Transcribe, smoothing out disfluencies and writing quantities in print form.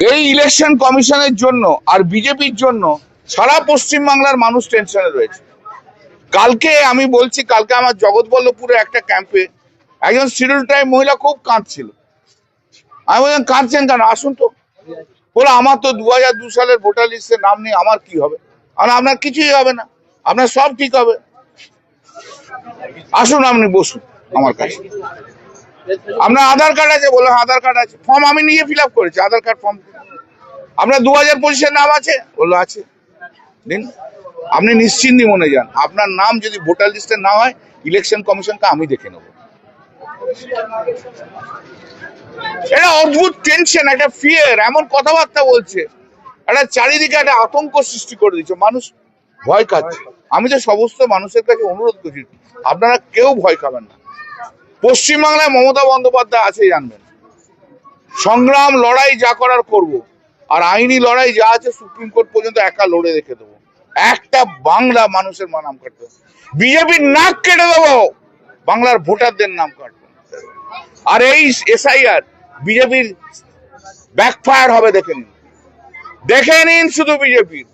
এই ইলেকশন কমিশনের জন্য আর বিজেপির জন্য সারা পশ্চিমবাংলার মানুষ টেনশনে রয়েছে। কালকে আমি বলছি, কালকে আমার জগৎবল্লভপুরে একটা ক্যাম্পে একজন শিডিউল ট্রাইব মহিলা খুব কাঁদছিল। আমি বললাম, কাঁদছেন কেন? আসুন তো। বলে, আমার তো 2002 সালের ভোটার লিস্টে নাম নেই, আমার কি হবে? আপনার কিছুই হবে না, আপনার সব ঠিক হবে। আসুন, আপনি বসুন আমার কাছে। আপনার আধার কার্ড আছে? বলে, আধার কার্ড আছে। ফর্ম আমি নিজে ফিল আপ করেছি, আধার কার্ড ফর্ম। আপনার 2025-এর নাম আছে? বললো আছে। দিন, আপনি নিশ্চিন্তি মনে যান। আপনার নাম যদি ভোটার লিস্টে না হয়, ইলেকশন কমিশনকে আমি দেখে নেব। এটা অদ্ভুত টেনশন, একটা ফিয়ার, এমন কথাবার্তা বলছে, একটা চারিদিকে একটা আতঙ্ক সৃষ্টি করে দিচ্ছে। মানুষ ভয় খাচ্ছে। আমি তো সমস্ত মানুষের কাছে অনুরোধ করছি, আপনারা কেউ ভয় খাবেন না। পশ্চিমবাংলায় মমতা বন্দ্যোপাধ্যায় আছে, জানবেন। সংগ্রাম লড়াই যা করার করব, আর আইনি লড়াই যা আছে সুপ্রিম কোর্ট পর্যন্ত একা লড়ে রেখে দেবো। একটা বাংলা মানুষের নাম কাটবে, বিজেপির নাক কেটে দেবো, বাংলার ভোটারদের নাম কাটবে। আর এই এসআইআর বিজেপির ব্যাকফায়ার হবে, দেখে নিন, দেখে নিন শুধু বিজেপির।